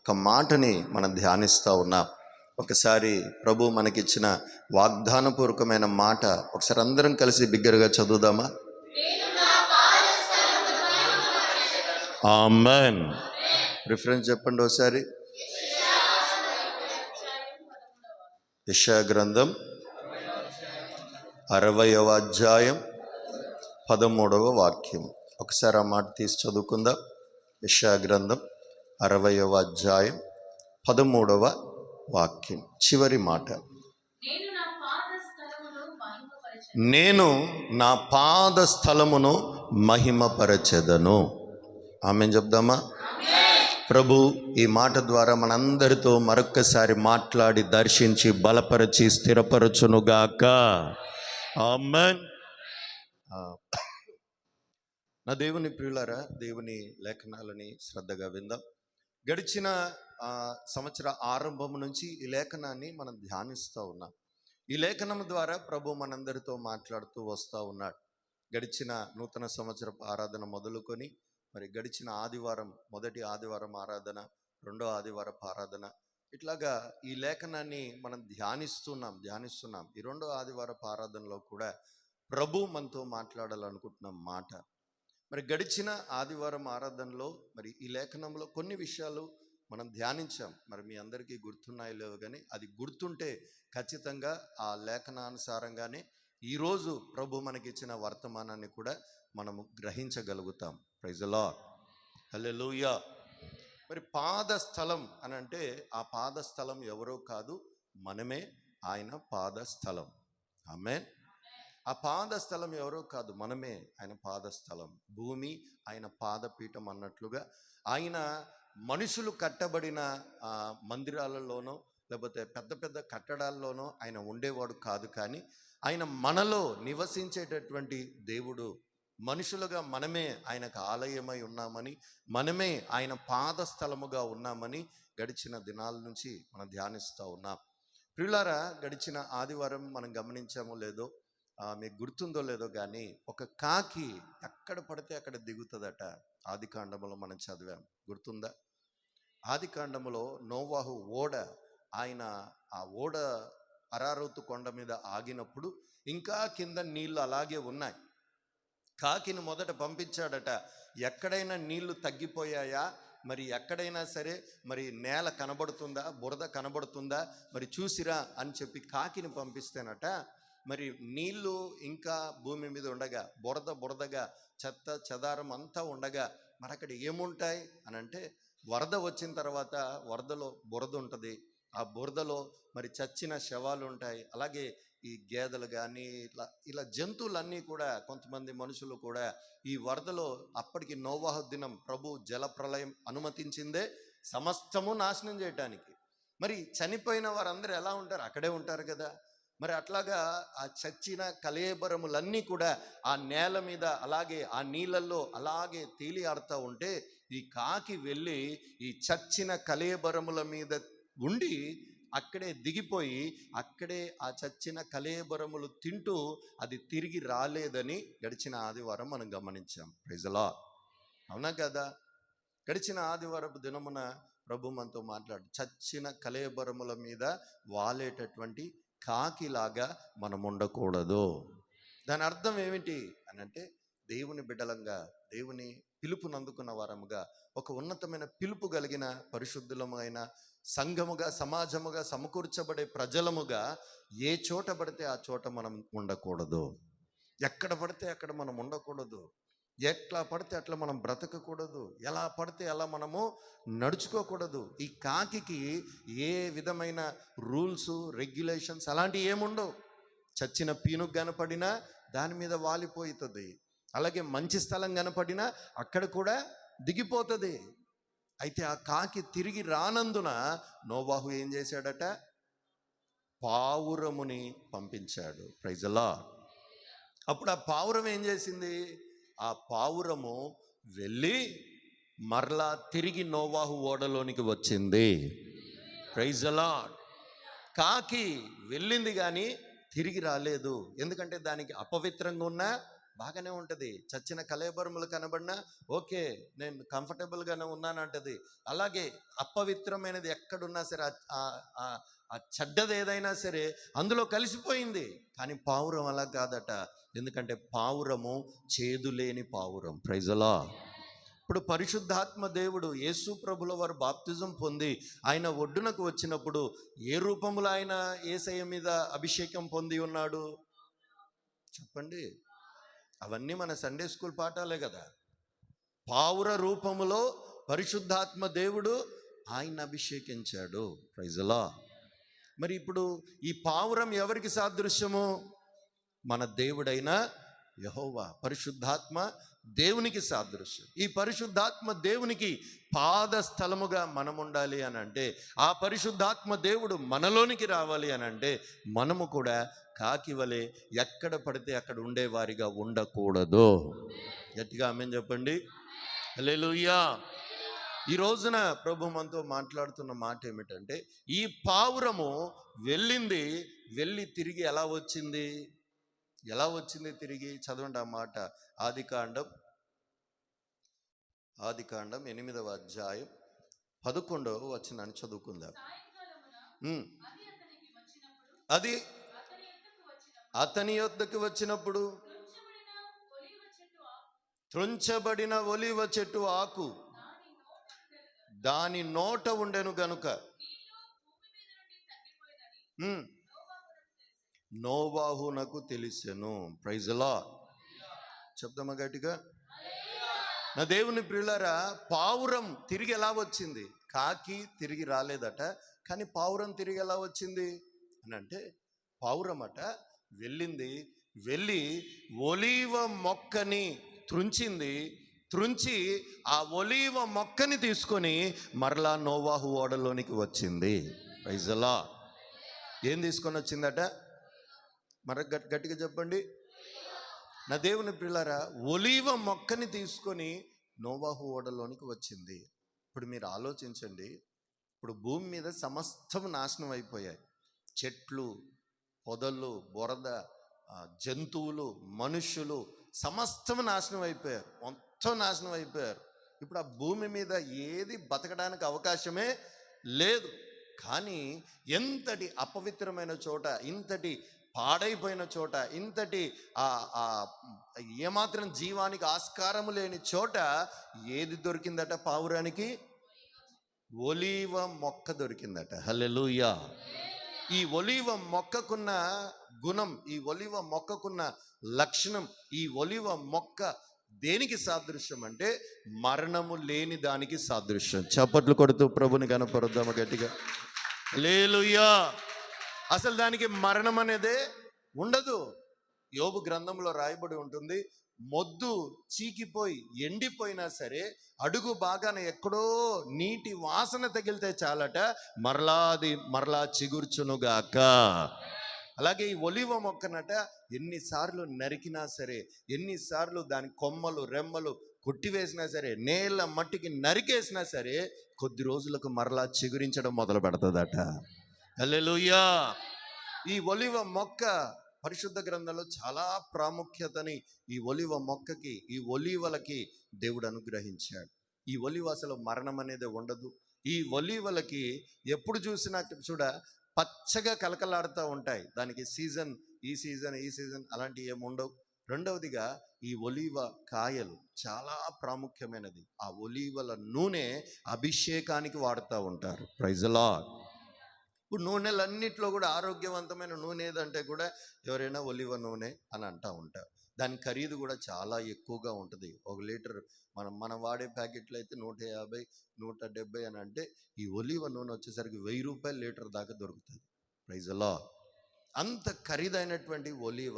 ఒక మాటని మనం ధ్యానిస్తూ ఉన్నాం. ఒకసారి ప్రభు మనకిచ్చిన వాగ్దానపూర్వకమైన మాట ఒకసారి అందరం కలిసి బిగ్గరగా చదువుదామా? ఆమేన్. రిఫరెన్స్ చెప్పండి ఒకసారి. యెషయా గ్రంథం 60వ అధ్యాయం 13వ వాక్యం. ఒకసారి ఆ మాట తీసి చదువుకుందాం. యెషయా గ్రంథం 60వ అధ్యాయం 13వ వాక్యం చివరి మాట. నేను నా పాద స్థలమును మహిమపరచెదను. ఆమేన్ చెప్దామా? ప్రభు ఈ మాట ద్వారా మనందరితో మరొక్కసారి మాట్లాడి దర్శించి బలపరచి స్థిరపరచునుగాక. ఆమేన్. నా దేవుని ప్రియులారా, దేవుని లేఖనాలని శ్రద్ధగా విందాం. గడిచిన సంవత్సర ఆరంభం నుంచి ఈ లేఖనాన్ని మనం ధ్యానిస్తూ ఉన్నాం. ఈ లేఖనం ద్వారా ప్రభు మనందరితో మాట్లాడుతూ వస్తూ ఉన్నాడు. గడిచిన నూతన సంవత్సరపు ఆరాధన మొదలుకొని మరి గడిచిన ఆదివారం, మొదటి ఆదివారం ఆరాధన, రెండో ఆదివారపు ఆరాధన, ఇట్లాగా ఈ లేఖనాన్ని మనం ధ్యానిస్తున్నాం. ఈ రెండో ఆదివారపు ఆరాధనలో కూడా ప్రభు మనతో మాట్లాడాలనుకుంటున్న మాట. మరి గడిచిన ఆదివారం ఆరాధనలో మరి ఈ లేఖనంలో కొన్ని విషయాలు మనం ధ్యానించాం. మరి మీ అందరికీ గుర్తున్నాయో లేవో కానీ అది గుర్తుంటే ఖచ్చితంగా ఆ లేఖనానుసారంగానే ఈరోజు ప్రభు మనకిచ్చిన వర్తమానాన్ని కూడా మనము గ్రహించగలుగుతాం. Praise the Lord. హల్లెలూయా. మరి పాదస్థలం అని అంటే ఆ పాదస్థలం ఎవరో కాదు, మనమే ఆయన పాదస్థలం. ఆమేన్. ఆ పాదస్థలం ఎవరో కాదు, మనమే ఆయన పాదస్థలం. భూమి ఆయన పాదపీఠం అన్నట్లుగా ఆయన మనుషులు కట్టబడిన మందిరాలలోనో లేకపోతే పెద్ద పెద్ద కట్టడాల్లోనో ఆయన ఉండేవాడు కాదు. కానీ ఆయన మనలో నివసించేటటువంటి దేవుడు. మనుషులుగా మనమే ఆయనకు ఆలయమై ఉన్నామని, మనమే ఆయన పాదస్థలముగా ఉన్నామని గడిచిన దినాల నుంచి మనం ధ్యానిస్తూ ఉన్నాం. ప్రియులారా, గడిచిన ఆదివారం మనం గమనించామో లేదో, మీకు గుర్తుందో లేదో కానీ ఒక కాకి ఎక్కడ పడితే అక్కడ దిగుతుందట. ఆదికాండములో మనం చదివాం, గుర్తుందా? ఆదికాండములో నోవాహు ఓడ, ఆయన ఆ ఓడ అరారోతు కొండ మీద ఆగినప్పుడు ఇంకా కింద నీళ్లు అలాగే ఉన్నాయి. కాకిని మొదట పంపించాడట. ఎక్కడైనా నీళ్లు తగ్గిపోయాయా, మరి ఎక్కడైనా సరే మరి నేల కనబడుతుందా, బురద కనబడుతుందా, మరి చూసిరా అని చెప్పి కాకిని పంపిస్తేనట, మరి నీళ్లు ఇంకా భూమి మీద ఉండగా బురదగా చెత్త చెదారం అంతా ఉండగా మరి అక్కడ ఏముంటాయి అని అంటే, వరద వచ్చిన తర్వాత వరదలో బురద ఉంటుంది. ఆ బురదలో మరి చచ్చిన శవాలు ఉంటాయి. అలాగే ఈ గేదెలు కానీ ఇలా జంతువులన్నీ కూడా, కొంతమంది మనుషులు కూడా ఈ వరదలో, అప్పటికి నోవాహు దినం ప్రభు జల ప్రళయం అనుమతించిందే సమస్తము నాశనం చేయటానికి. మరి చనిపోయిన వారందరూ ఎలా ఉంటారు? అక్కడే ఉంటారు కదా. మరి అట్లాగా ఆ చచ్చిన కళేబరములన్నీ కూడా ఆ నేల మీద అలాగే ఆ నీళ్ళల్లో అలాగే తేలి ఆడుతూ ఉంటే ఈ కాకి వెళ్ళి ఈ చచ్చిన కళేబరముల మీద ఉండి అక్కడే దిగిపోయి అక్కడే ఆ చచ్చిన కళేబరములు తింటూ అది తిరిగి రాలేదని గడిచిన ఆదివారం మనం గమనించాం. Praise the lord. అవునా కదా? గడిచిన ఆదివారపు దినమున ప్రభు మనతో మాట్లాడు, చచ్చిన కళేబరముల మీద వాలేటటువంటి కాకిలాగా మనం ఉండకూడదు. దాని అర్థం ఏమిటి అని అంటే, దేవుని బిడ్డలంగా, దేవుని పిలుపును అందుకున్న వారముగా, ఒక ఉన్నతమైన పిలుపు కలిగిన పరిశుద్ధులమైన సంఘముగా, సమాజముగా, సమకూర్చబడే ప్రజలముగా ఏ చోట పడితే ఆ చోట మనం ఉండకూడదు. ఎక్కడ పడితే అక్కడ మనం ఉండకూడదు. ఎట్లా పడితే అట్లా మనం బ్రతకకూడదు. ఎలా పడితే అలా మనము నడుచుకోకూడదు. ఈ కాకికి ఏ విధమైన రూల్స్, రెగ్యులేషన్స్ అలాంటివి ఏముండవు. చచ్చిన పీనుగు కనపడినా దాని మీద వాలిపోతుంది. అలాగే మంచి స్థలం కనపడినా అక్కడ కూడా దిగిపోతుంది. అయితే ఆ కాకి తిరిగి రానందున నోవాహు ఏం చేశాడట? పావురముని పంపించాడు. Praise the lord. అప్పుడు ఆ పావురం ఏం చేసింది? ఆ పావురము వెళ్ళి మరలా తిరిగి నోవాహు ఓడలోనికి వచ్చింది. Praise the lord. కాకి వెళ్ళింది కానీ తిరిగి రాలేదు. ఎందుకంటే దానికి అపవిత్రంగా ఉన్న బాగానే ఉంటుంది. చచ్చిన కళేబరములు కనబడినా ఓకే, నేను కంఫర్టబుల్గానే ఉన్నానంటది. అలాగే అపవిత్రమైనది ఎక్కడున్నా సరే, ఆ చెడ్డది ఏదైనా సరే అందులో కలిసిపోయింది. కానీ పావురం అలా కాదట. ఎందుకంటే పావురము చేదు లేని పావురం. Praise the lord. ఇప్పుడు పరిశుద్ధాత్మ దేవుడు యేసు ప్రభుల వారు బాప్తిజం పొంది ఆయన ఒడ్డునకు వచ్చినప్పుడు ఏ రూపంలో ఆయన యేసయ్య మీద అభిషేకం పొంది ఉన్నాడు చెప్పండి? అవన్నీ మన సండే స్కూల్ పాఠాలే కదా. పావుర రూపములో పరిశుద్ధాత్మ దేవుడు ఆయన అభిషేకించాడు. Praise the lord. మరి ఇప్పుడు ఈ పావురం ఎవరికి సాదృశ్యము? మన దేవుడైన యెహోవా, పరిశుద్ధాత్మ దేవునికి సాదృశ్యం. ఈ పరిశుద్ధాత్మ దేవునికి పాద స్థలముగా మనం ఉండాలి అని అంటే, ఆ పరిశుద్ధాత్మ దేవుడు మనలోనికి రావాలి అని అంటే, మనము కూడా కాకి వలె ఎక్కడ పడితే అక్కడ ఉండేవారిగా ఉండకూడదు. గట్టిగా ఆమేన్ చెప్పండి. హల్లెలూయా. ఈ రోజున ప్రభు మనతో మాట్లాడుతున్న మాట ఏమిటంటే, ఈ పావురము వెళ్ళి తిరిగి ఎలా వచ్చింది తిరిగి? చదవండి ఆ మాట. ఆదికాండం 8వ అధ్యాయం 11వ వచనాన్ని చదువుకుందాం. అది అతని యొద్దకు వచ్చినప్పుడు త్రుంచబడిన ఒలీవ చెట్టు ఆకు దాని నోట ఉండెను గనుక నోవాహునకు తెలిసెను. Praise the Lord. చెప్దామా గట్టిగా? నా దేవుని ప్రియులారా, పావురం తిరిగి ఎలా వచ్చింది? కాకి తిరిగి రాలేదట, కానీ పావురం తిరిగి ఎలా వచ్చింది అని అంటే, పావురం అట వెళ్ళి ఒలీవ మొక్కని త్రుంచి ఆ ఒలీవ మొక్కని తీసుకొని మరలా నోవాహు ఓడలోనికి వచ్చింది. Praise the lord. ఏం తీసుకొని వచ్చిందట? గట్టిగా చెప్పండి. నా దేవుని ప్రియులారా, ఒలీవ మొక్కని తీసుకొని నోవాహు ఓడలోనికి వచ్చింది. ఇప్పుడు మీరు ఆలోచించండి. ఇప్పుడు భూమి మీద సమస్తం నాశనం అయిపోయాయి. చెట్లు, పొదలు, బురద, జంతువులు, మనుష్యులు సమస్తం నాశనం అయిపోయారు. మొత్తం నాశనం అయిపోయారు. ఇప్పుడు ఆ భూమి మీద ఏది బతకడానికి అవకాశమే లేదు. కానీ ఎంతటి అపవిత్రమైన చోట, ఇంతటి పాడైపోయిన చోట, ఇంతటి ఏమాత్రం జీవానికి ఆస్కారము లేని చోట ఏది దొరికిందట పావురానికి? ఒలీవ మొక్క దొరికిందట. హల్లెలూయా. ఈ ఒలీవ మొక్కకున్న గుణం, ఈ ఒలీవ మొక్కకున్న లక్షణం, ఈ ఒలీవ మొక్క దేనికి సాదృశ్యం అంటే మరణము లేని దానికి సాదృశ్యం. చప్పట్లు కొడుతూ ప్రభుని కనపరుద్దాము గట్టిగా. హల్లెలూయా. అసలు దానికి మరణం అనేదే ఉండదు. యోబు గ్రంథంలో రాయబడి ఉంటుంది, మొద్దు చీకిపోయి ఎండిపోయినా సరే అడుగు బాగాన ఎక్కడో నీటి వాసన తగిలితే చాలట మరలా చిగుర్చునుగాక. అలాగే ఈ ఒలీవ మొక్కనట ఎన్నిసార్లు నరికినా సరే, ఎన్నిసార్లు దాని కొమ్మలు రెమ్మలు కొట్టివేసినా సరే, నేల మట్టికి నరికేసినా సరే కొద్ది రోజులకు మరలా చిగురించడం మొదలు పెడతదట. హల్లెలూయా. ఈ ఒలీవ మొక్క పరిశుద్ధ గ్రంథంలో చాలా ప్రాముఖ్యతని ఈ ఒలీవ మొక్కకి, ఈ ఒలీవలకి దేవుడు అనుగ్రహించాడు. ఈ ఒలీవ అసలు మరణం అనేది ఉండదు. ఈ ఒలీవలకి ఎప్పుడు చూసినా చూడ పచ్చగా కలకలాడుతూ ఉంటాయి. దానికి సీజన్, ఈ సీజన్ అలాంటివి ఏమి ఉండవు. రెండవదిగా ఈ ఒలీవ కాయలు చాలా ప్రాముఖ్యమైనది. ఆ ఒలీవల నూనె అభిషేకానికి వాడుతూ ఉంటారు. Praise the lord. ఇప్పుడు నూనెలన్నిట్లో కూడా ఆరోగ్యవంతమైన నూనె ఏదంటే కూడా ఎవరైనా ఒలివ నూనె అని అంటూ ఉంటారు. దాని ఖరీదు కూడా చాలా ఎక్కువగా ఉంటుంది. 1 లీటర్ మనం వాడే ప్యాకెట్లు అయితే 150, 170 అని అంటే, ఈ ఒలివ నూనె వచ్చేసరికి 1000 రూపాయలు లీటర్ దాకా దొరుకుతుంది. Praise the lord. అంత ఖరీదైనటువంటి ఒలివ.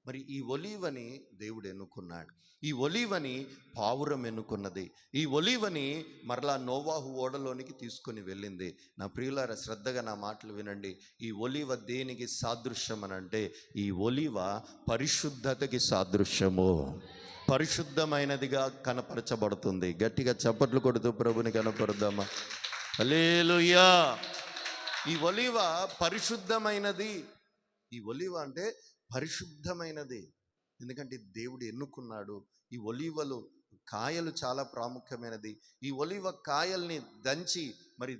మరి ఈ ఒలీవని దేవుడు ఎన్నుకున్నాడు. ఈ ఒలీవని పావురం ఎన్నుకున్నది. ఈ ఒలీవని మరలా నోవాహు ఓడలోనికి తీసుకొని వెళ్ళింది. నా ప్రియులారా, శ్రద్ధగా నా మాటలు వినండి. ఈ ఒలీవ దేనికి సాదృశ్యం అని అంటే, ఈ ఒలీవ పరిశుద్ధతకి సాదృశ్యము. పరిశుద్ధమైనదిగా కనపరచబడుతుంది. గట్టిగా చప్పట్లు కొడుతూ ప్రభుని కనపరుద్దామా? హల్లెలూయా. ఈ ఒలీవ పరిశుద్ధమైనది. ఈ ఒలీవ అంటే పరిశుద్ధమైనది. ఎందుకంటే దేవుడు ఎన్నుకున్నాడు. ఈ ఒలీవలు కాయలు చాలా ప్రాముఖ్యమైనది. ఈ ఒలీవ కాయల్ని దంచి మరి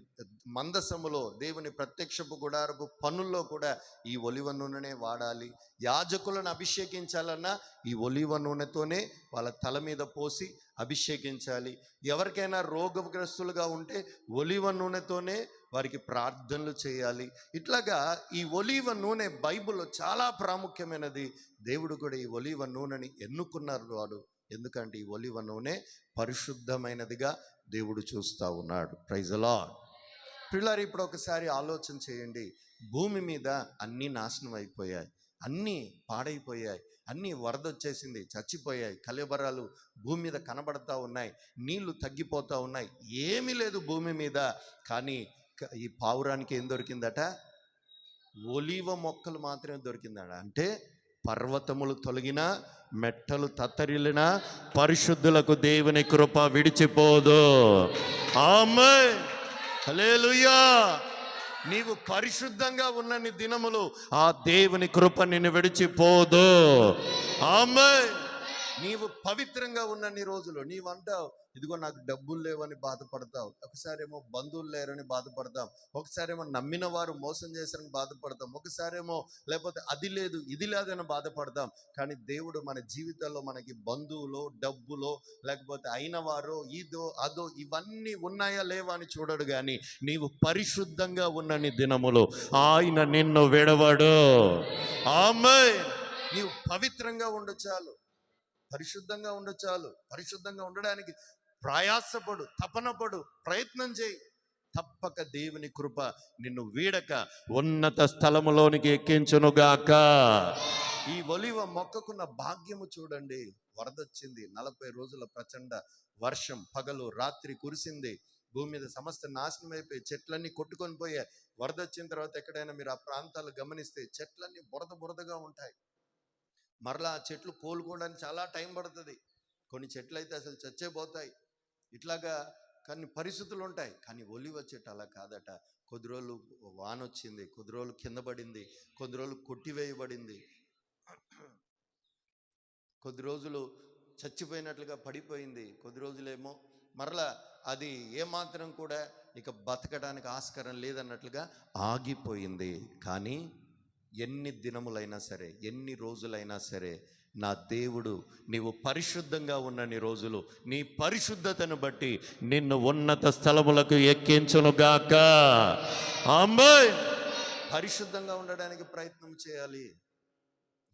మందసములో దేవుని ప్రత్యక్షపు గుడారపు పనుల్లో కూడా ఈ ఒలీవ నూనెనే వాడాలి. యాజకులను అభిషేకించాలన్నా ఈ ఒలీవ నూనెతోనే వాళ్ళ తల మీద పోసి అభిషేకించాలి. ఎవరికైనా రోగగ్రస్తులుగా ఉంటే ఒలీవ నూనెతోనే వారికి ప్రార్థనలు చేయాలి. ఇట్లాగా ఈ ఒలీవ నూనె బైబిల్లో చాలా ప్రాముఖ్యమైనది. దేవుడు కూడా ఈ ఒలీవ నూనెని ఎన్నుకున్నారు వాడు. ఎందుకంటే ఈ ఒలీవ నూనె పరిశుద్ధమైనదిగా దేవుడు చూస్తూ ఉన్నాడు. Praise the lord. పిల్లలు, ఇప్పుడు ఒకసారి ఆలోచన చేయండి. భూమి మీద అన్నీ నాశనం అయిపోయాయి, అన్నీ పాడైపోయాయి, అన్నీ వరద వచ్చేసింది, చచ్చిపోయాయి, కలబరాలు భూమి మీద కనబడతా ఉన్నాయి, నీళ్లు తగ్గిపోతూ ఉన్నాయి, ఏమీ లేదు భూమి మీద. కానీ ఈ పావురానికి ఏం దొరికిందట? ఒలీవ మొక్కలు మాత్రమే దొరికిందట. అంటే పర్వతములు తొలగిన, మెట్టలు తత్తరిల్లిన పరిశుద్ధులకు దేవుని కృప విడిచిపోదు. ఆమేన్, హల్లెలూయా. నీవు పరిశుద్ధంగా ఉన్నన్ని దినములు ఆ దేవుని కృప నిన్ను విడిచిపోదు. ఆమేన్. నీవు పవిత్రంగా ఉన్నన్ని రోజులు నీవు అంటావు, ఇదిగో నాకు డబ్బులు లేవని బాధపడతావు. ఒకసారేమో బంధువులు లేరని బాధపడతాం, ఒకసారేమో నమ్మిన వారు మోసం చేశారని బాధపడతాం, ఒకసారేమో లేకపోతే అది లేదు ఇది లేదని బాధపడతాం. కానీ దేవుడు మన జీవితాల్లో మనకి బంధువులో, డబ్బులో, లేకపోతే అయిన వారో, ఇదో అదో ఇవన్నీ ఉన్నాయా లేవా అని చూడడు. కానీ నీవు పరిశుద్ధంగా ఉన్నన్ని దినములు ఆయన నిన్ను విడవడు. ఆమేన్. నీవు పవిత్రంగా ఉండచాలు, పరిశుద్ధంగా ఉండచాలు. పరిశుద్ధంగా ఉండడానికి ప్రయాసపడు, తపనపడు, ప్రయత్నం చేయి. తప్పక దేవుని కృప నిన్ను వీడక ఉన్నత స్థలములోనికి ఎక్కించునుగాక. ఈ ఒలీవ మొక్కకున్న భాగ్యము చూడండి. వరదొచ్చింది, 40 రోజుల ప్రచండ వర్షం పగలు రాత్రి కురిసింది. భూమి మీద సమస్త నాశనం అయిపోయి చెట్లన్నీ కొట్టుకొని పోయాయి. వరద వచ్చిన తర్వాత ఎక్కడైనా మీరు ఆ ప్రాంతాలు గమనిస్తే చెట్లన్నీ బురదగా ఉంటాయి. మరలా ఆ చెట్లు కోలుకోవడానికి చాలా టైం పడుతుంది. కొన్ని చెట్లు అయితే అసలు చచ్చేపోతాయి. ఇట్లాగా కొన్ని పరిస్థితులు ఉంటాయి. కానీ ఒలీవ చెట్టు అలా కాదట. కొద్ది రోజులు వాన వచ్చింది, కొద్ది రోజులు కింద పడింది, కొద్ది రోజులు కొట్టివేయబడింది, కొద్ది రోజులు చచ్చిపోయినట్లుగా పడిపోయింది, కొద్ది రోజులేమో మరలా అది ఏమాత్రం కూడా ఇక బతకడానికి ఆస్కారం లేదన్నట్లుగా ఆగిపోయింది. కానీ ఎన్ని దినములైనా సరే, ఎన్ని రోజులైనా సరే, నా దేవుడు నీవు పరిశుద్ధంగా ఉన్నన్ని రోజులు నీ పరిశుద్ధతను బట్టి నిన్ను ఉన్నత స్థలములకు ఎక్కించునుగాక. ఆమేన్. పరిశుద్ధంగా ఉండడానికి ప్రయత్నం చేయాలి.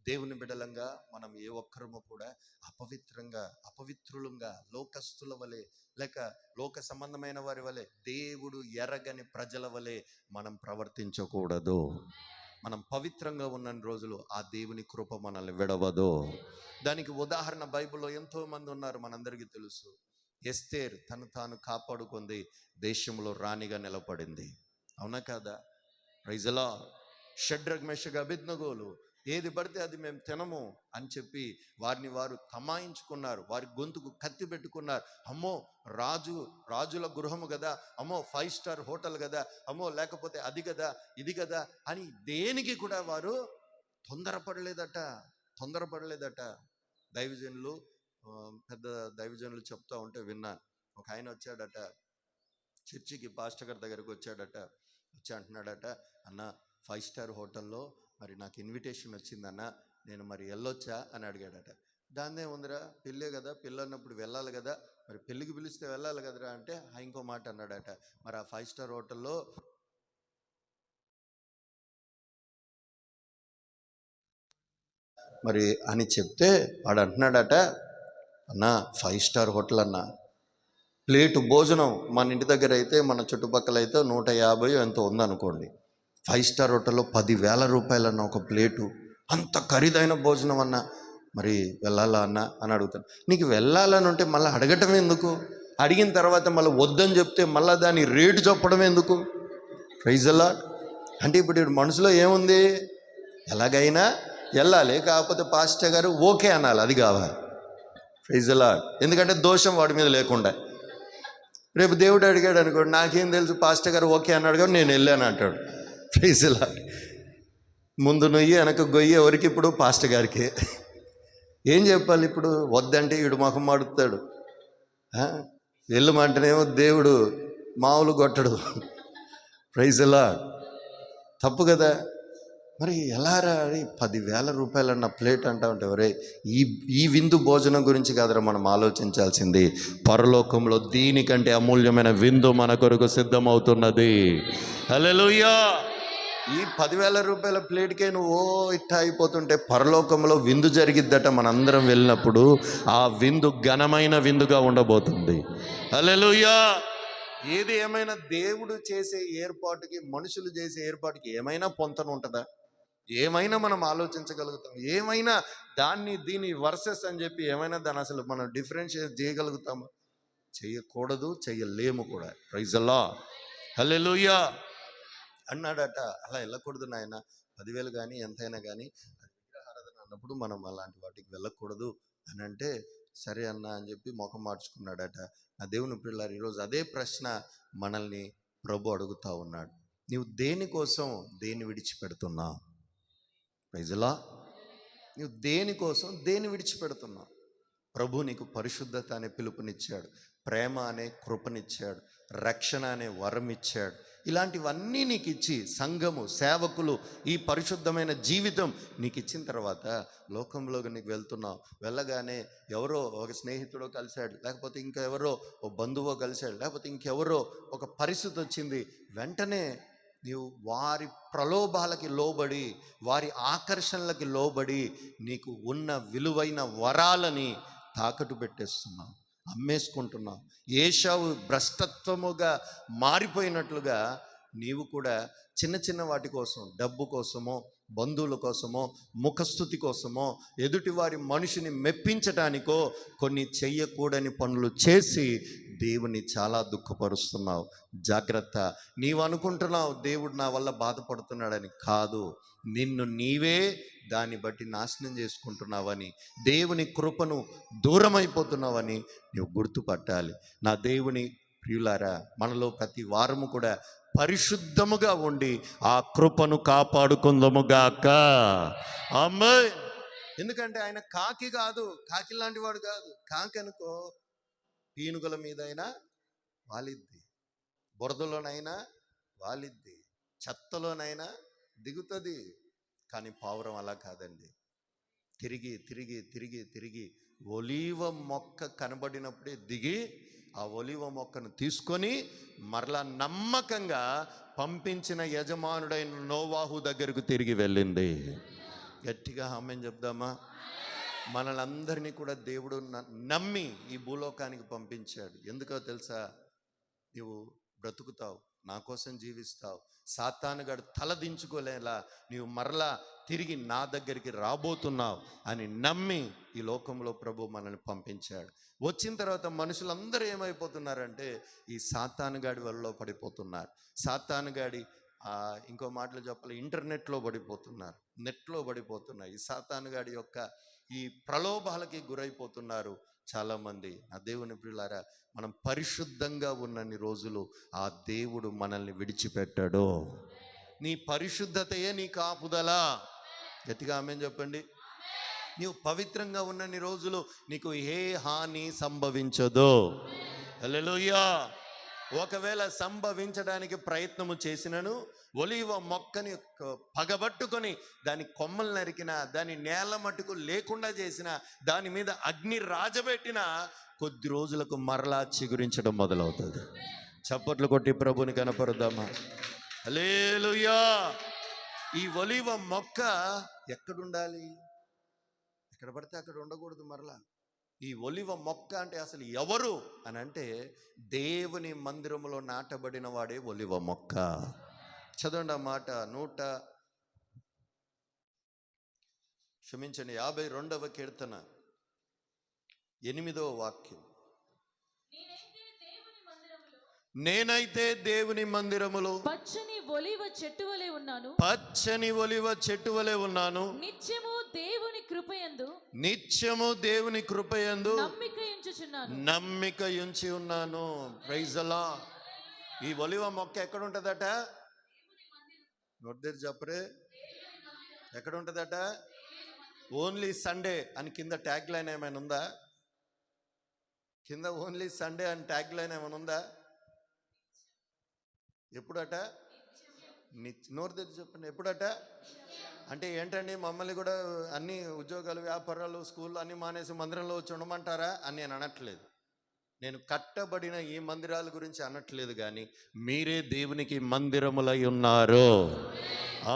దేవుని బిడ్డలంగా మనం ఏ ఒక్కరము కూడా అపవిత్రులంగా, లోకస్తుల వలె లేక లోక సంబంధమైన వారి వలె, దేవుడు ఎరగని ప్రజల వలె మనం ప్రవర్తించకూడదు. మనం పవిత్రంగా ఉన్న రోజులు ఆ దేవుని కృప మనల్ని విడవదు. దానికి ఉదాహరణ బైబిల్లో ఎంతో మంది ఉన్నారు, మనందరికీ తెలుసు. ఎస్తేర్ తను తాను కాపాడుకుంది, దేశంలో రాణిగా నిలబడింది. అవునా కాదా? Praise the Lord. Shadrach, Meshach, అబేద్నెగోలు ఏది పడితే అది మేము తినము అని చెప్పి వారిని వారు తమాయించుకున్నారు. వారి గొంతుకు కత్తి పెట్టుకున్నారు. అమ్మో రాజుల గృహము కదా, అమ్మో 5 స్టార్ హోటల్ కదా, అమ్మో లేకపోతే అది కదా ఇది కదా అని దేనికి కూడా వారు తొందరపడలేదట. దైవజనులు, పెద్ద దైవజనులు చెప్తా ఉంటే విన్నాను. ఒక ఆయన వచ్చాడట చర్చికి, పాస్టర్ గారి దగ్గరకు వచ్చాడట. వచ్చి అంటున్నాడట, అన్న 5 స్టార్ హోటల్లో మరి నాకు ఇన్విటేషన్ వచ్చిందన్న, నేను మరి వెళ్ళొచ్చా అని అడిగాడట. దాన్నే ఉందిరా, పెళ్ళే కదా, పెళ్ళి అన్నప్పుడు వెళ్ళాలి కదా, మరి పెళ్ళికి పిలిస్తే వెళ్ళాలి కదరా అంటే ఇంకో మాట అన్నాడట, మరి ఆ 5 స్టార్ హోటల్లో మరి అని చెప్తే వాడు అంటున్నాడట, అన్న 5 స్టార్ హోటల్ అన్న, ప్లేటు భోజనం మన ఇంటి దగ్గర అయితే, మన చుట్టుపక్కల అయితే 150 ఎంతో ఉందనుకోండి. 5 స్టార్ హోటల్లో 10,000 రూపాయలన్న ఒక ప్లేటు. అంత ఖరీదైన భోజనం అన్న, మరి వెళ్ళాలా అన్న అని అడుగుతాను. నీకు వెళ్ళాలని ఉంటే మళ్ళీ అడగటం ఎందుకు? అడిగిన తర్వాత మళ్ళీ వద్దని చెప్తే మళ్ళీ దాని రేటు చెప్పడం ఎందుకు? Praise the lord. అంటే ఇప్పుడు మనసులో ఏముంది? ఎలాగైనా వెళ్ళాలి, కాకపోతే పాస్టర్ గారు ఓకే అనాలి, అది కావాలి. Praise the lord. ఎందుకంటే దోషం వాడి మీద లేకుండా. రేపు దేవుడు అడిగాడు అనుకోండి, నాకేం తెలుసు పాస్టర్ గారు ఓకే అన్నాడు కానీ నేను వెళ్ళాను అంటాడు. Praise the lord. ముందు నొయ్యి వెనక గొయ్యి ఎవరికి? ఇప్పుడు పాస్టర్ గారికి. ఏం చెప్పాలి ఇప్పుడు? వద్దంటే ఈడు మొహం మాడుతాడు, వెళ్ళమంటేనేమో దేవుడు మామూలు కొట్టడు. ప్రైజ్ ఎలా, తప్పు కదా. మరి ఎలా రా 10,000 రూపాయలన్న ప్లేట్ అంటా ఉంటే, ఒరే ఈ ఈ విందు భోజనం గురించి కాదురా మనం ఆలోచించాల్సింది. పరలోకంలో దీనికంటే అమూల్యమైన విందు మన కొరకు సిద్ధమవుతున్నది. హల్లెలూయా. ఈ 10,000 రూపాయల ప్లేట్కే నువ్వు ఇట్ట అయిపోతుంటే, పరలోకంలో విందు జరిగిద్దట మనందరం వెళ్ళినప్పుడు. ఆ విందు ఘనమైన విందుగా ఉండబోతుంది. హల్లెలూయా. ఏది ఏమైనా దేవుడు చేసే ఏర్పాటుకి, మనుషులు చేసే ఏర్పాటుకి ఏమైనా పొంతన ఉంటుందా? ఏమైనా మనం ఆలోచించగలుగుతాం? ఏమైనా దీని వర్సెస్ అని చెప్పి ఏమైనా దాన్ని అసలు మనం డిఫరెన్షియేట్ చేయగలుగుతామా? చేయకూడదు, చేయలేము కూడా. Praise the Lord. హల్లెలూయా. అన్నాడట, అలా వెళ్ళకూడదు నాయన, 10,000 కానీ ఎంతైనా కానీ విగ్రహారాధన అన్నప్పుడు మనం అలాంటి వాటికి వెళ్ళకూడదు అని అంటే, సరే అన్న అని చెప్పి ముఖం మార్చుకున్నాడట. నా దేవుని పిల్లలు, ఈరోజు అదే ప్రశ్న మనల్ని ప్రభు అడుగుతా ఉన్నాడు. నీవు దేనికోసం దేన్ని విడిచిపెడుతున్నావు? Praise the lord. నువ్వు దేనికోసం దేన్ని విడిచిపెడుతున్నావు? ప్రభు నీకు పరిశుద్ధత అనే పిలుపునిచ్చాడు, ప్రేమ అనే కృపనిచ్చాడు, రక్షణ అనే వరం ఇచ్చాడు. ఇలాంటివన్నీ నీకు ఇచ్చి, సంఘము, సేవకులు, ఈ పరిశుద్ధమైన జీవితం నీకు ఇచ్చిన తర్వాత లోకంలోకి నీకు వెళ్తున్నావు. వెళ్ళగానే ఎవరో ఒక స్నేహితుడో కలిశాడు, లేకపోతే ఇంకెవరో ఓ బంధువో కలిశాడు, లేకపోతే ఇంకెవరో ఒక పరిస్థితి వచ్చింది. వెంటనే నీవు వారి ప్రలోభాలకి లోబడి, వారి ఆకర్షణలకి లోబడి నీకు ఉన్న విలువైన వరాలని తాకట్టు పెట్టేస్తున్నావు, అమ్మేసుకుంటున్నావు. ఏశావు భ్రష్టత్వముగా మారిపోయినట్లుగా నీవు కూడా చిన్న చిన్న వాటి కోసం, డబ్బు కోసమో, బంధువుల కోసమో, ముఖస్థుతి కోసమో, ఎదుటివారి మనిషిని మెప్పించటానికో కొన్ని చెయ్యకూడని పనులు చేసి దేవుని చాలా దుఃఖపరుస్తున్నావు. జాగ్రత్త. నీవు అనుకుంటున్నావు దేవుడు నా వల్ల బాధపడుతున్నాడని. కాదు, నిన్ను నీవే దాన్ని బట్టి నాశనం చేసుకుంటున్నావని, దేవుని కృపను దూరమైపోతున్నావని నువ్వు గుర్తుపట్టాలి. నా దేవుని ప్రియులారా, మనలో ప్రతి వారము కూడా పరిశుద్ధముగా ఉండి ఆ కృపను కాపాడుకుందాముగాక. ఆమేన్. ఎందుకంటే ఆయన కాకి కాదు, కాకి లాంటి వాడు కాదు. కాకి అనుకో పీనుగుల మీద అయినా వాలిద్ది, బురదలోనైనా వాలిద్ది, చెత్తలోనైనా దిగుతుంది. కానీ పావురం అలా కాదండి. తిరిగి తిరిగి తిరిగి తిరిగి ఒలీవ మొక్క కనబడినప్పుడే దిగి ఆ ఒలీవ మొక్కను తీసుకొని మరలా నమ్మకంగా పంపించిన యజమానుడైన నోవాహు దగ్గరకు తిరిగి వెళ్ళింది. గట్టిగా ఆమేన్ చెప్దామా? మనలందరినీ కూడా దేవుడు నమ్మి ఈ భూలోకానికి పంపించాడు. ఎందుకో తెలుసా? నీవు బ్రతుకుతావు, నా కోసం జీవిస్తావు, సాతానుగాడు తలదించుకోలేలా నీవు మరలా తిరిగి నా దగ్గరికి రాబోతున్నావు అని నమ్మి ఈ లోకంలో ప్రభు మనల్ని పంపించాడు. వచ్చిన తర్వాత మనుషులందరూ ఏమైపోతున్నారంటే ఈ సాతానుగాడి వల్ల పడిపోతున్నారు. సాతానుగాడి ఇంకో మాటలు చెప్పాలి, ఇంటర్నెట్లో పడిపోతున్నారు, నెట్లో పడిపోతున్నారు. ఈ సాతానుగాడి యొక్క ఈ ప్రలోభాలకి గురైపోతున్నారు చాలామంది. నా దేవుని ప్రియులారా, మనం పరిశుద్ధంగా ఉన్నన్ని రోజులు ఆ దేవుడు మనల్ని విడిచిపెట్టాడు. నీ పరిశుద్ధతయే నీ కాపుదల. గట్టిగా ఆమేన్ చెప్పండి. నీవు పవిత్రంగా ఉన్నన్ని రోజులు నీకు ఏ హాని సంభవించదు. హల్లెలూయా. ఒకవేళ సంభవించడానికి ప్రయత్నము చేసినను, ఒలీవ మొక్కని పగబట్టుకొని దాని కొమ్మలు నరికిన, దాని నేల మట్టుకు లేకుండా చేసిన, దాని మీద అగ్ని రాజబెట్టిన కొద్ది రోజులకు మరలా చిగురించడం మొదలవుతుంది. చప్పట్లు కొట్టి ప్రభుని కనపరుద్దామా? హల్లెలూయా. ఈ ఒలీవ మొక్క ఎక్కడుండాలి? ఎక్కడ పడితే అక్కడ ఉండకూడదు. మరలా ఈ ఒలివ మొక్క అంటే అసలు ఎవరు అని అంటే, దేవుని మందిరంలో నాటబడిన వాడే ఒలివ మొక్క. చదవండి ఆ మాట. 52వ కీర్తన 8వ వాక్యం. నేనైతే దేవుని మందిరములో పచ్చని ఒలివ చెట్టు వలె ఉన్నాను, పచ్చని ఒలివ చెట్టు వలె ఉన్నాను. నిత్యము దేవుని కృపయందు, నిత్యము దేవుని కృపయందు నమ్మిక ఉంచి ఉన్నాను. Praise the lord. ఈ ఒలివ మొక్క ఎక్కడ ఉంటుందట? నోటిదేరు చెప్పరే. ఎక్కడ ఉంటుందట? ఓన్లీ సండే అని కింద ట్యాగ్ లైన్ ఏమైనా ఉందా? కింద ఓన్లీ సండే అని ట్యాగ్ లైన్ ఏమైనా ఉందా? ఎప్పుడట? నోరు తెరిచి చెప్పండి, ఎప్పుడట? అంటే ఏంటండి, మమ్మల్ని కూడా అన్ని ఉద్యోగాలు, వ్యాపారాలు, స్కూళ్ళు అన్ని మానేసి మందిరంలో వచ్చి ఉండమంటారా అని నేను అనట్లేదు. నేను కట్టబడిన ఈ మందిరాల గురించి అనట్లేదు, కానీ మీరే దేవునికి మందిరములై ఉన్నారు.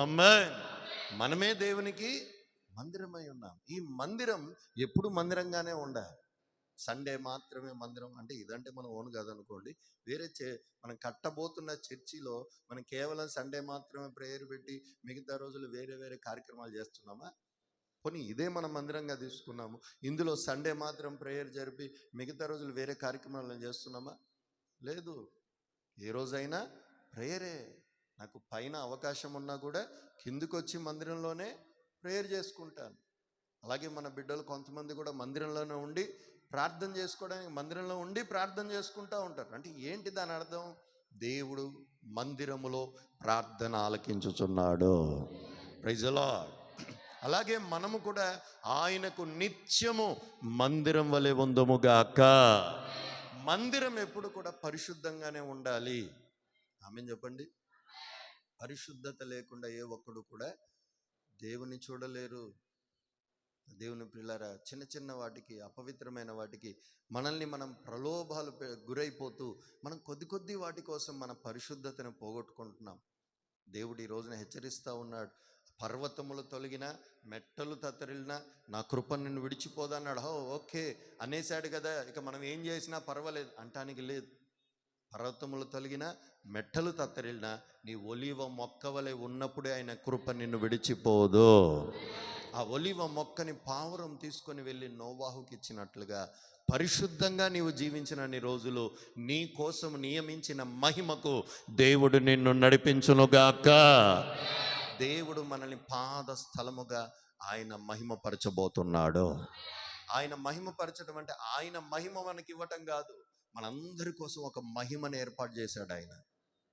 ఆమేన్. మనమే దేవునికి మందిరమై ఉన్నాం. ఈ మందిరం ఎప్పుడు మందిరంగానే ఉండాలి. సండే మాత్రమే మందిరం అంటే ఇదంటే మనం ఓన్ కాదనుకోండి. వేరే మనం కట్టబోతున్న చర్చిలో మనం కేవలం సండే మాత్రమే ప్రేయర్ పెట్టి మిగతా రోజులు వేరే వేరే కార్యక్రమాలు చేస్తున్నామా? పోనీ ఇదే మనం మందిరంగా తీసుకున్నాము, ఇందులో సండే మాత్రం ప్రేయర్ జరిపి మిగతా రోజులు వేరే కార్యక్రమాలను చేస్తున్నామా? లేదు. ఏ రోజైనా ప్రేయరే. నాకు పైన అవకాశం ఉన్నా కూడా కిందికి వచ్చి మందిరంలోనే ప్రేయర్ చేసుకుంటాను. అలాగే మన బిడ్డలు కొంతమంది కూడా మందిరంలోనే ఉండి ప్రార్థన చేసుకోవడానికి మందిరంలో ఉండి ప్రార్థన చేసుకుంటూ ఉంటారు. అంటే ఏంటి దాని అర్థం? దేవుడు మందిరములో ప్రార్థన ఆలకించుచున్నాడు. Praise the lord. అలాగే మనము కూడా ఆయనకు నిత్యము మందిరం వలె ఉందుముగాక. మందిరం ఎప్పుడు కూడా పరిశుద్ధంగానే ఉండాలి. ఆమేన్ చెప్పండి. పరిశుద్ధత లేకుండా ఏ ఒక్కడు కూడా దేవుని చూడలేరు. దేవుని ప్రియులారా, చిన్న చిన్న వాటికి, అపవిత్రమైన వాటికి మనల్ని మనం ప్రలోభాలు గురైపోతూ మనం కొద్ది వాటి కోసం మన పరిశుద్ధతను పోగొట్టుకుంటున్నాం. దేవుడు ఈ రోజున హెచ్చరిస్తూ ఉన్నాడు. పర్వతములు తొలగిన, మెట్టలు తత్తరిల్లినా నా కృప నిన్ను విడిచిపోదన్నాడు. ఓకే అనేసాడు కదా, ఇక మనం ఏం చేసినా పర్వాలేదు అంటానికి లేదు. పర్వతములు తొలగిన, మెట్టలు తత్తరిల్లినా నీ ఒలీవ మొక్క వలె ఉన్నప్పుడే ఆయన కృప నిన్ను విడిచిపోదు. ఆ ఒలీవ మొక్కని పావురం తీసుకొని వెళ్ళి నోవాహుకి ఇచ్చినట్లుగా పరిశుద్ధంగా నీవు జీవించిన రోజులు నీ కోసం నియమించిన మహిమకు దేవుడు నిన్ను నడిపించునుగాక. దేవుడు మనల్ని పాద స్థలముగా ఆయన మహిమపరచబోతున్నాడు. ఆయన మహిమపరచడం అంటే ఆయన మహిమ మనకి ఇవ్వటం కాదు, మనందరి కోసం ఒక మహిమను ఏర్పాటు చేశాడు ఆయన.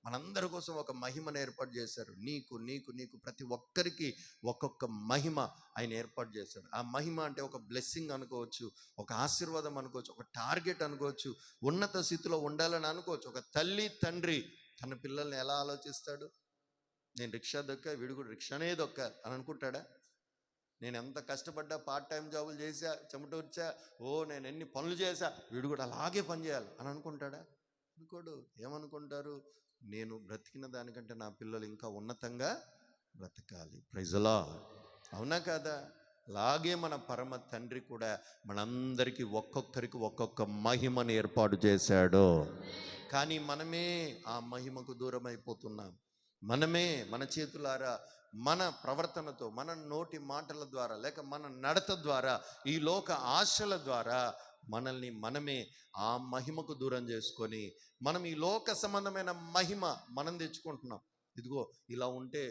మనందరి కోసం ఒక మహిమను ఏర్పాటు చేశారు. నీకు నీకు నీకు ప్రతి ఒక్కరికి ఒక్కొక్క మహిమ ఆయన ఏర్పాటు చేశాడు. ఆ మహిమ అంటే ఒక బ్లెస్సింగ్ అనుకోవచ్చు, ఒక ఆశీర్వాదం అనుకోవచ్చు, ఒక టార్గెట్ అనుకోవచ్చు, ఉన్నత స్థితిలో ఉండాలని అనుకోవచ్చు. ఒక తల్లి తండ్రి తన పిల్లల్ని ఎలా ఆలోచిస్తాడు? నేను రిక్షా దొక్క, వీడు కూడా రిక్షానే దొక్క అని అనుకుంటాడా? నేను ఎంత కష్టపడ్డా, పార్ట్ టైం జాబులు చేసా, చెమటూర్చా, నేను ఎన్ని పనులు చేశా, వీడు కూడా అలాగే పని చేయాలి అని అనుకుంటాడా? అనుకోడు. ఏమనుకుంటారు? నేను బ్రతికిన దానికంటే నా పిల్లలు ఇంకా ఉన్నతంగా బ్రతకాలి. Praise the lord. అవునా కాదా? అలాగే మన పరమ తండ్రి కూడా మనందరికీ ఒక్కొక్కరికి ఒక్కొక్క మహిమను ఏర్పాటు చేశాడు. కానీ మనమే ఆ మహిమకు దూరం అయిపోతున్నాం. మనమే మన చేతులారా, మన ప్రవర్తనతో, మన నోటి మాటల ద్వారా, లేక మన నడత ద్వారా, ఈ లోక ఆశల ద్వారా మనమే ఆ మహిమకు దూరం చేసుకొని మనం ఈ లోక సంబంధమైన మహిమ మనం తెచ్చుకుంటున్నాం. ఇదిగో ఇలా ఉంటే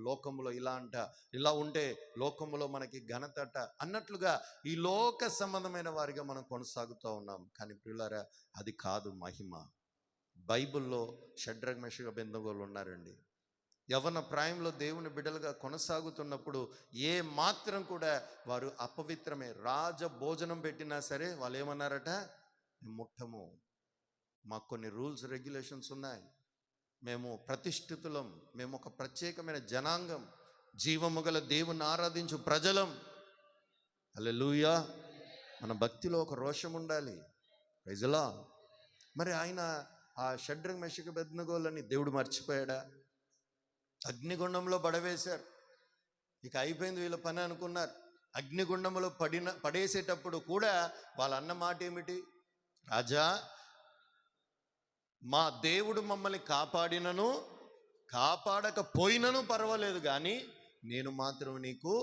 లోకములో ఇలా అంట, ఇలా ఉంటే లోకములో మనకి ఘనతట అన్నట్లుగా ఈ లోక సంబంధమైన వారిగా మనం కొనసాగుతూ ఉన్నాం. కానీ ప్రియులారా, అది కాదు మహిమ. బైబిల్లో షడ్రక్ మెషక్ అబేద్నెగోలు ఉన్నారండి. యవ్వన ప్రాయంలో దేవుని బిడ్డలుగా కొనసాగుతున్నప్పుడు ఏ మాత్రం కూడా వారు అపవిత్రమే. రాజ భోజనం పెట్టినా సరే వాళ్ళు ఏమన్నారట? ముట్టము. మాకు కొన్ని రూల్స్ రెగ్యులేషన్స్ ఉన్నాయి, మేము ప్రతిష్ఠితులం, మేము ఒక ప్రత్యేకమైన జనాంగం, జీవము గల దేవుని ఆరాధించు ప్రజలం. హల్లెలూయా. మన భక్తిలో ఒక రోషం ఉండాలి. Praise the lord. మరి ఆయన ఆ షడ్రక్ మెషక్ అబేద్నెగోలని దేవుడు మర్చిపోయాడా? అగ్నిగుండంలో పడవేశారు. ఇక అయిపోయింది వీళ్ళ పని అనుకున్నారు. అగ్నిగుండంలో పడేసేటప్పుడు కూడా వాళ్ళ అన్న మాట ఏమిటి? రాజా, మా దేవుడు మమ్మల్ని కాపాడినను కాపాడకపోయినను పర్వాలేదు, కానీ నేను మాత్రం నీకు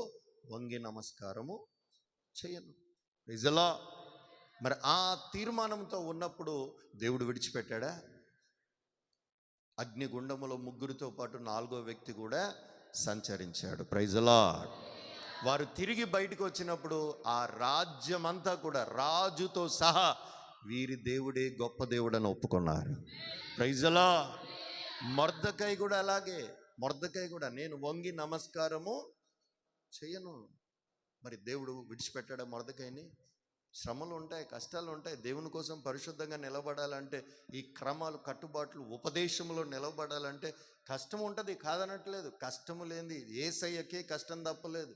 వంగి నమస్కారము చేయను. Praise the lord. మరి ఆ తీర్మానంతో ఉన్నప్పుడు దేవుడు విడిచిపెట్టాడా? అగ్నిగుండములో ముగ్గురితో పాటు 4వ వ్యక్తి కూడా సంచరించాడు. Praise the lord. వారు తిరిగి బయటకు వచ్చినప్పుడు ఆ రాజ్యమంతా కూడా రాజుతో సహా వీరి దేవుడే గొప్ప దేవుడని ఒప్పుకున్నారు. Praise the lord. మొర్దెకై కూడా అలాగే. మొర్దెకై కూడా నేను వంగి నమస్కారము చేయను. మరి దేవుడు విడిచిపెట్టాడా మొర్దెకైని? శ్రమలు ఉంటాయి, కష్టాలు ఉంటాయి. దేవుని కోసం పరిశుద్ధంగా నిలబడాలంటే, ఈ క్రమాలు, కట్టుబాట్లు, ఉపదేశంలో నిలబడాలంటే కష్టం ఉంటుంది, కాదనట్లేదు. కష్టము లేనిది యేసయ్యకే కష్టం తప్పలేదు.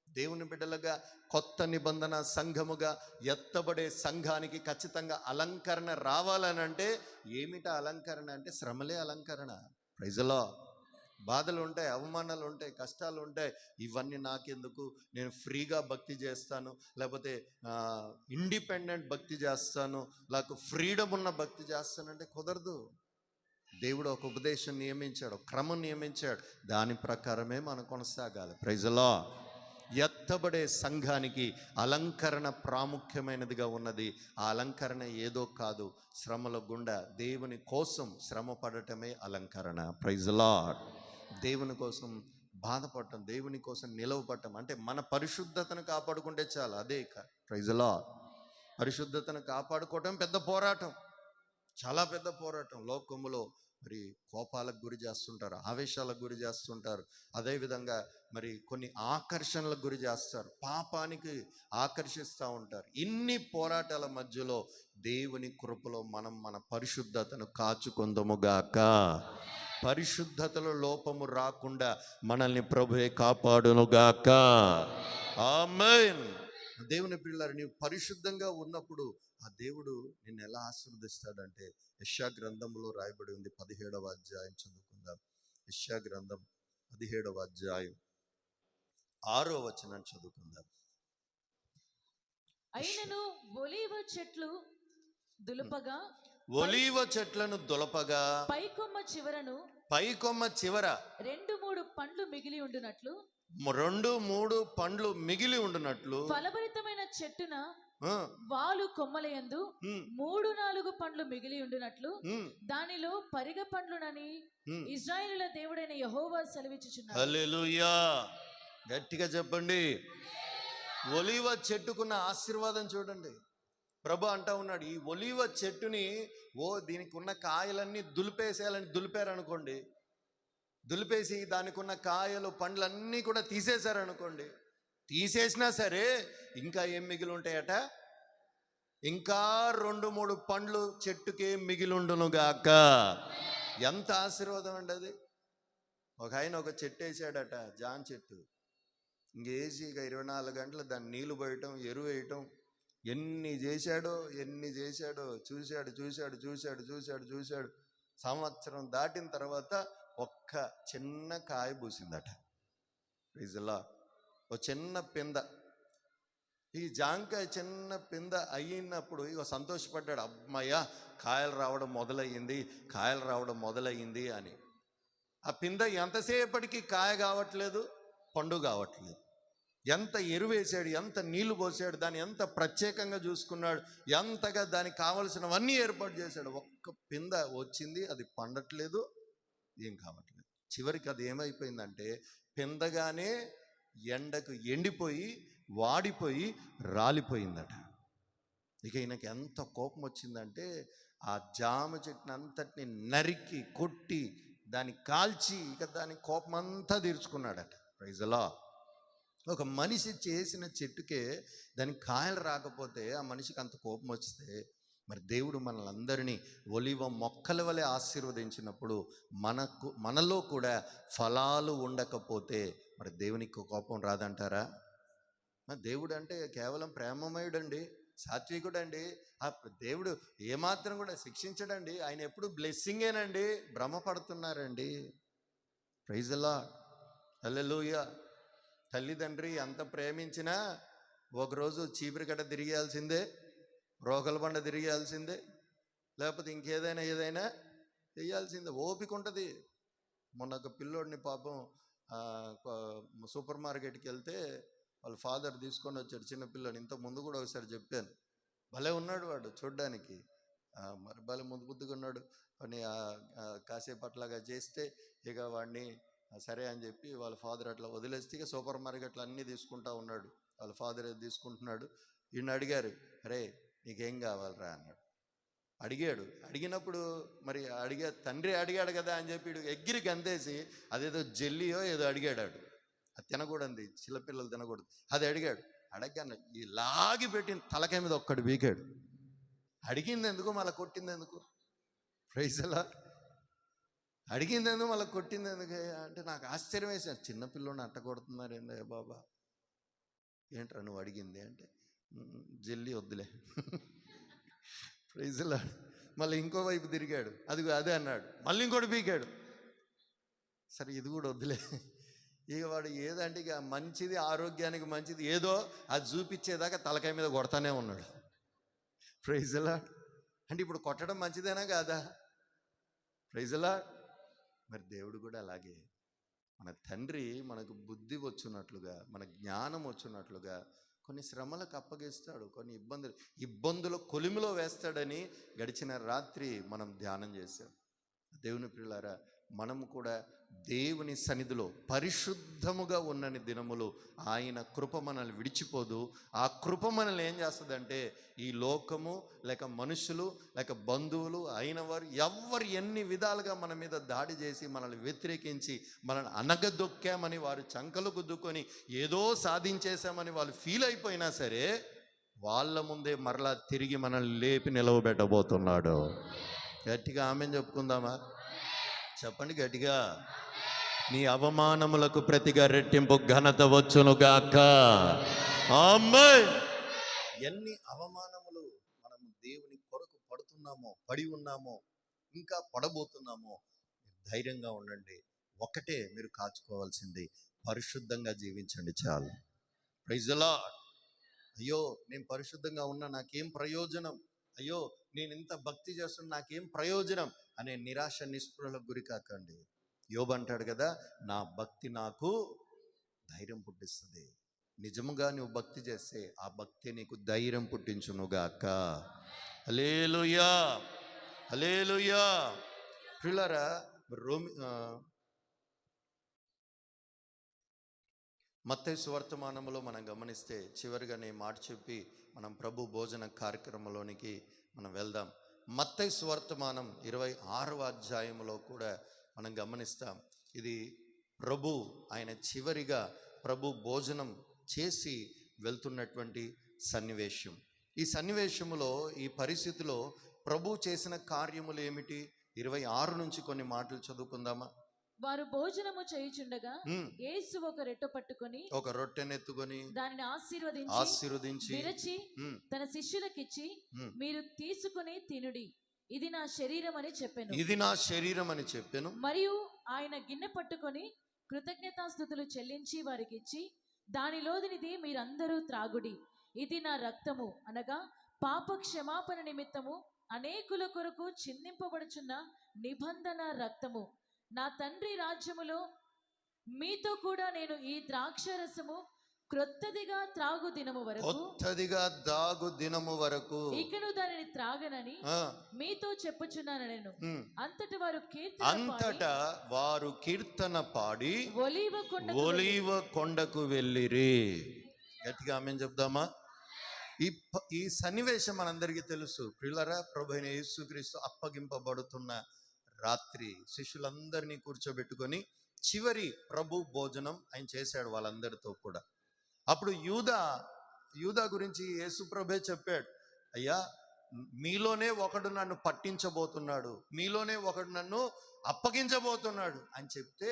దేవుని బిడ్డలుగా కొత్త నిబంధన సంఘముగా ఎత్తబడే సంఘానికి ఖచ్చితంగా అలంకరణ రావాలనంటే ఏమిటా అలంకరణ అంటే శ్రమలే అలంకరణ. Praise the lord. బాధలు ఉంటాయి, అవమానాలు ఉంటాయి, కష్టాలు ఉంటాయి. ఇవన్నీ నాకెందుకు, నేను ఫ్రీగా భక్తి చేస్తాను, లేకపోతే ఇండిపెండెంట్ భక్తి చేస్తాను, లేక ఫ్రీడమ్ ఉన్న భక్తి చేస్తానంటే కుదరదు. దేవుడు ఒక ఉపదేశం నియమించాడు, ఒక క్రమం నియమించాడు. దాని ప్రకారమే మనం కొనసాగాలి. Praise the Lord. ఎత్తబడే సంఘానికి అలంకరణ ప్రాముఖ్యమైనదిగా ఉన్నది. ఆ అలంకరణ ఏదో కాదు, శ్రమల గుండా దేవుని కోసం శ్రమ పడటమే అలంకరణ. Praise the lord. దేవుని కోసం బాధపడటం, దేవుని కోసం నిలవపడటం అంటే మన పరిశుద్ధతను కాపాడుకుంటే చాలు, అదే ప్రైజ్ ది లార్డ్. పరిశుద్ధతను కాపాడుకోవటం పెద్ద పోరాటం, చాలా పెద్ద పోరాటం. లోకములో మరి కోపాలకు గురి చేస్తుంటారు, ఆవేశాలకు గురి చేస్తుంటారు, అదేవిధంగా మరి కొన్ని ఆకర్షణలకు గురి చేస్తారు, పాపానికి ఆకర్షిస్తూ ఉంటారు. ఇన్ని పోరాటాల మధ్యలో దేవుని కృపలో మనం మన పరిశుద్ధతను కాచుకొందుముగాక. పరిశుద్ధతలో లోపము రాకుండా మనల్ని ప్రభువే కాపాడునుగాక. ఆమేన్. దేవుని పిల్లలు, నీవు పరిశుద్ధంగా ఉన్నప్పుడు ఆ దేవుడు నిన్ను ఎలా ఆశీర్వదిస్తాడంటే, యెషయా గ్రంథంలో రాయబడి ఉంది. 17వ అధ్యాయం చదువుకుందాం. యెషయా గ్రంథం 17వ అధ్యాయం 6వ వచనం చదువుకుందాం. అయినను ఒలీవ చెట్లు దులుపగా, ఒలీవ చెట్లను దులపగా పైకొమ్మ చివర 2-3 పండ్లు మిగిలి ఉండునట్లు, 2-3 పండ్లు మిగిలి ఉండునట్లు, ఫలభరితమైన చెట్టున వాలు కొమ్మలయందు 3-4 పండ్లు మిగిలి ఉండునట్లు దానిలో పరిగ పండ్లునని ఇశ్రాయేలుల దేవుడైన యెహోవా సెలవిచ్చుచున్నాడు. హల్లెలూయా. గట్టిగా చెప్పండి. ఒలీవ చెట్టుకున్న ఆశీర్వాదం చూడండి. ప్రభు అంటా ఉన్నాడు, ఈ ఒలీవ చెట్టుని దీనికి ఉన్న కాయలన్నీ దులిపేసేయాలని దులిపారనుకోండి, దులిపేసి దానికి ఉన్న కాయలు పండ్లన్నీ కూడా తీసేశారనుకోండి, తీసేసినా సరే ఇంకా ఏం మిగిలి ఉంటాయట? ఇంకా 2-3 పండ్లు చెట్టుకే మిగిలిండునుగాక. ఎంత ఆశీర్వాదం అండి అది. ఒక ఆయన ఒక చెట్టు వేసాడట, జాన్ చెట్టు. ఇంకేసి ఇక 24 గంటలు దాన్ని నీళ్లు పోయటం, ఎరువు వేయటం, ఎన్ని చేశాడో చూశాడు. సంవత్సరం దాటిన తర్వాత ఒక్క చిన్న కాయ పూసిందట. Praise the lord. ఒక చిన్న పింద, ఈ జాంకాయ చిన్న పింద అయినప్పుడు ఇక సంతోషపడ్డాడు. అమ్మయ్య, కాయలు రావడం మొదలయ్యింది అని. ఆ పింద ఎంతసేపటికి కాయ కావట్లేదు, పండు కావట్లేదు. ఎంత ఎరువేశాడు, ఎంత నీళ్లు పోసాడు, దాన్ని ఎంత ప్రత్యేకంగా చూసుకున్నాడు, ఎంతగా దానికి కావలసినవన్నీ ఏర్పాటు చేశాడు. ఒక్క పింద వచ్చింది, అది పండట్లేదు, ఏం కావట్లేదు. చివరికి అది ఏమైపోయిందంటే పిందగానే ఎండకు ఎండిపోయి వాడిపోయి రాలిపోయిందట. ఇక ఈయనకి ఎంత కోపం వచ్చిందంటే ఆ జామ చెట్టుని అంతటిని నరికి కొట్టి దాన్ని కాల్చి ఇక దాని కోపం అంతా తీర్చుకున్నాడట. Praise the lord. ఒక మనిషి చేసిన చెట్టుకే దానికి కాయలు రాకపోతే ఆ మనిషికి అంత కోపం వస్తే, మరి దేవుడు మనలందరినీ ఒలివ మొక్కల వలె ఆశీర్వదించినప్పుడు మనలో కూడా ఫలాలు ఉండకపోతే మరి దేవునికి కోపం రాదంటారా? దేవుడు అంటే కేవలం ప్రేమమయుడండి, సాత్వికుడండి. ఆ దేవుడు ఏమాత్రం కూడా శిక్షించడండి. ఆయన ఎప్పుడు బ్లెస్సింగేనండి. భ్రమపడుతున్నారండి. Praise the Lord. హల్లెలూయా. తల్లిదండ్రి ఎంత ప్రేమించినా ఒకరోజు చీపురికట్ట తిరిగేయాల్సిందే, రోకల బండ తిరిగేయాల్సిందే, లేకపోతే ఇంకేదైనా ఏదైనా చేయాల్సిందే. ఓపిక ఉంటుంది. మొన్న ఒక పిల్లోడిని పాపం సూపర్ మార్కెట్కి వెళ్తే వాళ్ళ ఫాదర్ తీసుకొని వచ్చాడు, చిన్నపిల్లని. ఇంత ముందు కూడా ఒకసారి చెప్పాను. భలే ఉన్నాడు వాడు చూడ్డానికి, మరి భలే ముద్దుగా ఉన్నాడు. అని కాసేపు అట్లాగా చేస్తే ఇక వాడిని సరే అని చెప్పి వాళ్ళ ఫాదర్ అట్లా వదిలేస్తే ఇక సూపర్ మార్కెట్లో అన్నీ తీసుకుంటా ఉన్నాడు. వాళ్ళ ఫాదర్ ఏది తీసుకుంటున్నాడు. ఈయన అడిగారు, అరే నీకేం కావాలరా అన్నాడు. అడిగినప్పుడు మరి తండ్రి అడిగాడు కదా అని చెప్పి ఎగ్గిరి గంతేసి అదేదో జెల్లీయో ఏదో అడిగాడు. అది తినకూడదు, చిన్నపిల్లలు తినకూడదు. అది అడిగాడు. అడగగానే ఈ లాగి పెట్టిన తలకాయ మీద ఒక్కడు వీకాడు. అడిగింది ఎందుకు మళ్ళీ కొట్టింది ఎందుకు? ప్రైజ్ ఎలా అడిగింది ఎందుకు మళ్ళీ కొట్టింది ఎందుకు అంటే నాకు ఆశ్చర్యం వేసాను. చిన్నపిల్లని అట్ట కొడుతున్నారు ఏందా బాబా, ఏంట్రా నువ్వు అడిగింది అంటే జల్లి వద్దులే. ప్రైజ్ ఎలా మళ్ళీ ఇంకో వైపు తిరిగాడు, అదిగో అదే అన్నాడు, మళ్ళీ ఇంకోటి పీకాడు. సరే ఇది కూడా వద్దులే. ఇక వాడు ఏదంటే ఇక మంచిది, ఆరోగ్యానికి మంచిది ఏదో అది చూపించేదాకా తలకాయ మీద కొడతానే ఉన్నాడు. ప్రైజ్ ఎలా అంటే ఇప్పుడు కొట్టడం మంచిదేనా కాదా? ప్రైజ్ ఎలా మరి దేవుడు కూడా అలాగే మన తండ్రి మనకు బుద్ధి వచ్చినట్లుగా, మన జ్ఞానం వచ్చినట్లుగా కొన్ని శ్రమలకు అప్పగిస్తాడు, కొన్ని ఇబ్బందుల కొలిమిలో వేస్తాడని గడిచిన రాత్రి మనం ధ్యానం చేశాం. దేవుని ప్రియులారా, మనము కూడా దేవుని సన్నిధిలో పరిశుద్ధముగా ఉన్నని దినములు ఆయన కృప మనల్ని విడిచిపోదు. ఆ కృప మనల్ని ఏం చేస్తుందంటే ఈ లోకము లేక మనుషులు లేక బంధువులు అయిన వారు ఎవరు ఎన్ని విధాలుగా మన మీద దాడి చేసి మనల్ని వ్యతిరేకించి మనల్ని అనగదొక్కామని వారు చంకలు గుద్దుకొని ఏదో సాధించేశామని వాళ్ళు ఫీల్ అయిపోయినా సరే వాళ్ళ ముందే మరలా తిరిగి మనల్ని లేపి నిలవబెట్టబోతున్నాడు. గట్టిగా ఆమెను చెప్పుకుందామా? చెప్పండి గట్టిగా. నీ అవమానములకు ప్రతిగా రెట్టింపు ఘనత వచ్చునుగాక. ఆమేన్. ఎన్ని అవమానములు మనము దేవుని కొరకు పడి ఉన్నామో ఇంకా పడబోతున్నామో ధైర్యంగా ఉండండి. ఒకటే మీరు కాచుకోవాల్సింది, పరిశుద్ధంగా జీవించండి చాలు. Praise the lord. అయ్యో నేను పరిశుద్ధంగా ఉన్నా నాకేం ప్రయోజనం, అయ్యో నేను ఇంత భక్తి చేస్తున్నా నాకేం ప్రయోజనం అనే నిరాశ నిస్పృహలకు గురి కాకండి. యోబు అంటాడు కదా, నా భక్తి నాకు ధైర్యం పుట్టిస్తుంది. నిజముగా నువ్వు భక్తి చేస్తే ఆ భక్తి నీకు ధైర్యం పుట్టించునుగాక. హల్లెలూయా, హల్లెలూయా. ప్రియులారా, మత్తయి సువర్తమానంలో మనం గమనిస్తే చివరిగా నేను మాట చెప్పి మనం ప్రభు భోజన కార్యక్రమంలోనికి మనం వెళ్దాం. మత్తయి సువర్తమానం 26వ అధ్యాయంలో కూడా మనం గమనిస్తాం. ఇది ప్రభు ఆయన చివరిగా ప్రభు భోజనం చేసి వెళ్తున్నటువంటి సన్నివేశం. ఈ సన్నివేశములో ఈ పరిస్థితిలో ప్రభు చేసిన కార్యములు ఏమిటి? 26 నుంచి కొన్ని మాటలు చదువుకుందామా? వారు భోజనము చేయుచుండగా యేసు ఒక రొట్టె పట్టుకొని ఒక రొట్టెనెత్తుకొని దానిని ఆశీర్వదించి విరచి తన శిష్యులకిచ్చి మీరు తీసుకుని తినుడి, ఇది నా శరీరం అని చెప్పెను. ఇది నా శరీరం అని చెప్పెను. మరియు ఆయన గిన్నె పట్టుకొని కృతజ్ఞతాస్తుతులు చెల్లించి వారికి ఇచ్చి దానిలోదినిది మీరందరూ త్రాగుడి, ఇది నా రక్తము, అనగా పాప క్షమాపణ నిమిత్తము అనేకుల కొరకు చిందింపబడుచున్న నిబంధన రక్తము. నా తండ్రి రాజ్యములో మీతో కూడా నేను ఈ ద్రాక్షరసము క్రొత్తదిగా త్రాగు దినము వరకు ఇకను దానిని త్రాగనని మీతో చెప్పుచున్నాను నేను. అంతటా వారు కీర్తన పాడి ఒలీవ కొండకు వెళ్ళిరి. గట్టిగా ఆమేన్ చెప్దామా? ఈ సన్నివేశం మనందరికీ తెలుసు. ప్రియులారా, ప్రభు అయిన యేసుక్రీస్తు అప్పగింపబడుతున్న రాత్రి శిష్యులందరినీ కూర్చోబెట్టుకొని చివరి ప్రభు భోజనం ఆయన చేశాడు వాళ్ళందరితో కూడా. అప్పుడు యూదా గురించి యేసు ప్రభే చెప్పాడు, అయ్యా మీలోనే ఒకడు నన్ను పట్టించబోతున్నాడు, మీలోనే ఒకడు నన్ను అప్పగించబోతున్నాడు అని చెప్తే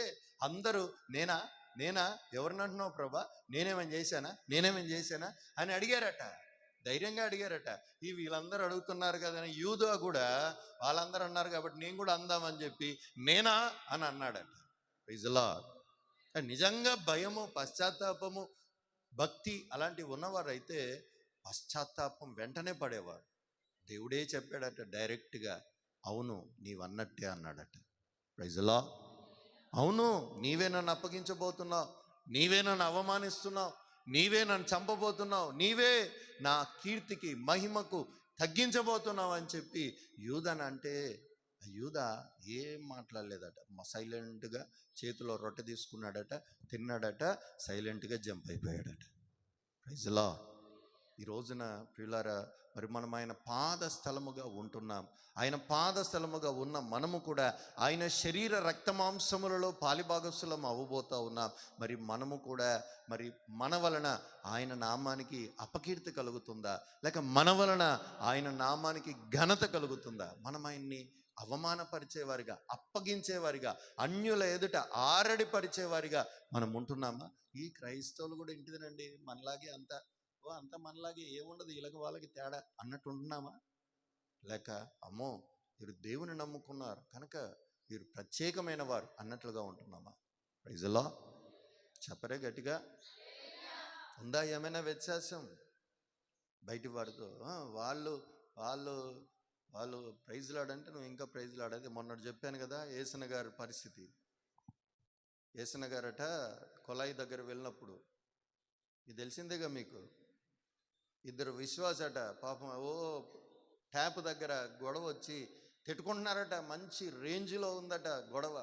అందరూ నేనా ఎవరిని అంటున్నావు ప్రభా, నేనేమని చేశానా అని అడిగారట. ధైర్యంగా అడిగారట. వీళ్ళందరూ అడుగుతున్నారు కదా, యూదా కూడా వాళ్ళందరూ అన్నారు కాబట్టి నేను కూడా అందామని చెప్పి నేనా అని అన్నాడట. Praise the lord. నిజంగా భయము, పశ్చాత్తాపము, భక్తి అలాంటివి ఉన్నవారు అయితే పశ్చాత్తాపం వెంటనే పడేవారు. దేవుడే చెప్పాడట డైరెక్ట్గా, అవును నీవన్నట్టే అన్నాడట. Praise the lord. అవును నీవే నన్ను అప్పగించబోతున్నావు, నీవే నన్ను అవమానిస్తున్నావు, నీవే నన్ను చంపబోతున్నావు, నీవే నా కీర్తికి మహిమకు తగ్గించబోతున్నావు అని చెప్పి యూదాని అంటే యూదా ఏం మాట్లాడలేదట. సైలెంట్గా చేతిలో రొట్టె తీసుకున్నాడట, తిన్నాడట, సైలెంట్గా జంప్ అయిపోయాడట. Praise the lord. ఈ రోజున ప్రియులారా, మరి మనం ఆయన పాద స్థలముగా ఉంటున్నాం. ఆయన పాద స్థలముగా ఉన్న మనము కూడా ఆయన శరీర రక్తమాంసములలో పాలిభాగస్సులం అవ్వబోతా ఉన్నాం. మరి మనము కూడా మరి మన వలన ఆయన నామానికి అపకీర్తి కలుగుతుందా, లేక మన వలన ఆయన నామానికి ఘనత కలుగుతుందా? మనం ఆయన్ని అవమానపరిచేవారిగా, అప్పగించేవారిగా, అన్యుల ఎదుట ఆరడిపరిచేవారిగా మనం ఉంటున్నామా? ఈ క్రైస్తవులు కూడా ఇంటిదేనండి, మనలాగే అంతా మనలాగే ఏముండదు, వీళ్ళకి వాళ్ళకి తేడా అన్నట్టు ఉంటున్నామా? లేక అమ్మో వీరు దేవుని నమ్ముకున్నారు కనుక వీరు ప్రత్యేకమైన వారు అన్నట్లుగా ఉంటున్నామా? Praise the lord. చెప్పరే గట్టిగా. ఉందా ఏమైనా వ్యత్యాసం బయటి వారితో? వాళ్ళు వాళ్ళు వాళ్ళు ప్రైజ్ లాడంటే నువ్వు ఇంకా ప్రైజ్ లాడేది. మొన్నటి చెప్పాను కదా ఏసన్న గారి పరిస్థితి. ఏసన్న గారట కొలాయి దగ్గర వెళ్ళినప్పుడు, ఇది తెలిసిందేగా మీకు, ఇద్దరు విశ్వాసట పాపం ట్యాప్ దగ్గర గొడవ వచ్చి తిట్టుకుంటున్నారట. మంచి రేంజ్లో ఉందట గొడవ.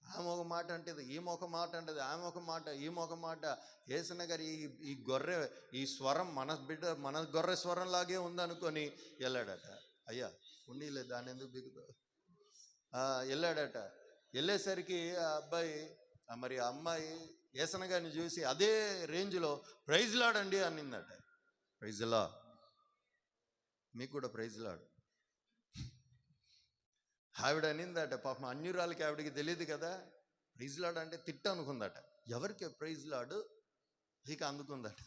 ఆమె ఒక మాట అంటది, ఈమె ఒక మాట అంటది, ఆమె ఒక మాట, ఈమె ఒక మాట. ఏసన్న గారు ఈ గొర్రె, ఈ స్వరం మన గొర్రె స్వరం లాగే ఉందనుకొని వెళ్ళాడట. అయ్యా ఉండీలే, దాన్ని ఎందుకు బిగుతావు? వెళ్ళాడట. వెళ్ళేసరికి ఆ అబ్బాయి మరి ఆ అమ్మాయి ఏసన్న గారిని చూసి అదే రేంజ్లో ప్రైజ్ లాడండి అనిందట. ప్రైజ్ లా, మీకు కూడా ప్రైజ్ లాడు. ఆవిడ అనిందట, పాపం అన్యురాలకి ఆవిడకి తెలియదు కదా, ప్రైజ్ లాడు అంటే తిట్ట అనుకుందట. ఎవరికి ప్రైజ్ లాడు ఇక అందుకుందట.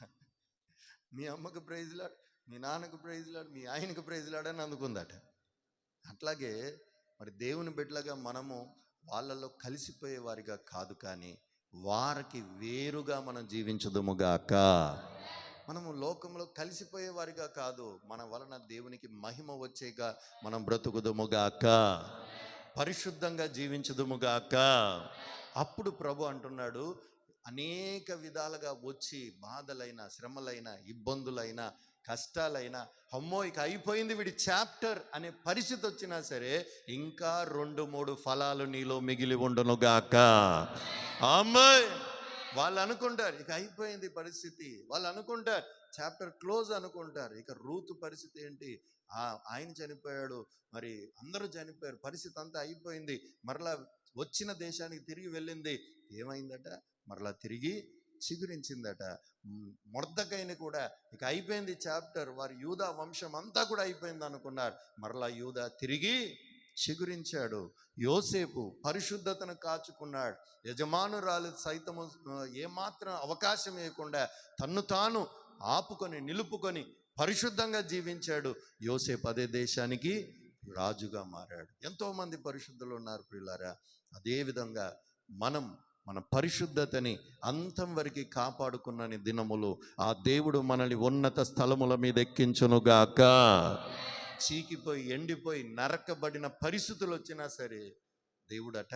మీ అమ్మకు ప్రైజ్ లాడు, మీ నాన్నకు ప్రైజ్ లాడు, మీ ఆయనకు ప్రైజ్ లాడు అని అందుకుందట. అట్లాగే మరి దేవుని బిడ్డలుగా మనము వాళ్ళలో కలిసిపోయే వారిగా కాదు, కానీ వారికి వేరుగా మనం జీవించుదుముగాక. మనము లోకంలో కలిసిపోయే వారిగా కాదు, మన వలన దేవునికి మహిమ వచ్చేగా మనం బ్రతుకుదుముగాక, పరిశుద్ధంగా జీవించుదుముగాక. అప్పుడు ప్రభు అంటున్నాడు, అనేక విధాలుగా వచ్చి బాధలైన, శ్రమలైన, ఇబ్బందులైన, కష్టాలైనా, అమ్మో ఇక అయిపోయింది వీడి చాప్టర్ అనే పరిస్థితి వచ్చినా సరే ఇంకా 2-3 ఫలాలు నీలో మిగిలి ఉండునుగాక. ఆమేన్. వాళ్ళు అనుకుంటారు ఇక అయిపోయింది పరిస్థితి, వాళ్ళు అనుకుంటారు చాప్టర్ క్లోజ్ అనుకుంటారు. ఇక రూతు పరిస్థితి ఏంటి? ఆయన చనిపోయాడు, మరి అందరూ చనిపోయారు, పరిస్థితి అంతా అయిపోయింది. మరలా వచ్చిన దేశానికి తిరిగి వెళ్ళింది, ఏమైందట? మరలా తిరిగి చిగురించిందట. మొర్దెకైని కూడా ఇక అయిపోయింది చాప్టర్, వారి యూదా వంశం అంతా కూడా అయిపోయింది అనుకున్నారు. మరలా యూదా తిరిగి చిగురించాడు. యోసేపు పరిశుద్ధతను కాచుకున్నాడు. యజమానురాలు సైతము ఏమాత్రం అవకాశం ఇవ్వకుండా తన్ను తాను ఆపుకొని నిలుపుకొని పరిశుద్ధంగా జీవించాడు. యోసేపు అదే దేశానికి రాజుగా మారాడు. ఎంతోమంది పరిశుద్ధులు ఉన్నారు ప్రియులారా. అదేవిధంగా మనం మన పరిశుద్ధతని అంతం వరకు కాపాడుకున్న దినములు ఆ దేవుడు మనల్ని ఉన్నత స్థలముల మీద ఎక్కించునుగాక. చీకిపోయి ఎండిపోయి నరకబడిన పరిస్థితులు వచ్చినా సరే దేవుడట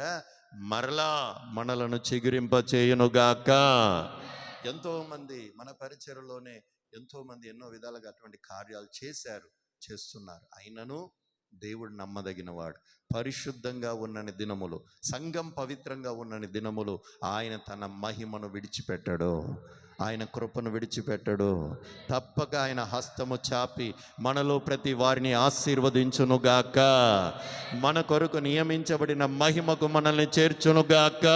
మరలా మనలను చిగురింప చేయునుగాక. ఎంతోమంది మన పరిచర్యలోనే ఎంతోమంది ఎన్నో విధాలుగా అటువంటి కార్యాలు చేస్తున్నారు. అయినను దేవుడు నమ్మదగిన వాడు. పరిశుద్ధంగా ఉన్నని దినములు, సంఘం పవిత్రంగా ఉన్నని దినములు ఆయన తన మహిమను విడిచిపెట్టాడు, ఆయన కృపను విడిచిపెట్టాడు. తప్పక ఆయన హస్తము చాపి మనలో ప్రతి వారిని ఆశీర్వదించునుగాక. మన కొరకు నియమించబడిన మహిమకు మనల్ని చేర్చునుగాక.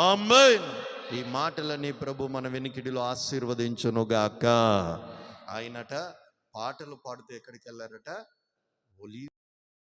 ఆమేన్. ఈ మాటలని ప్రభు మన వినికిడిలో ఆశీర్వదించునుగాక. ఆయనట పాటలు పాడుతూ ఎక్కడికి వెళ్ళారట? ఒలీవ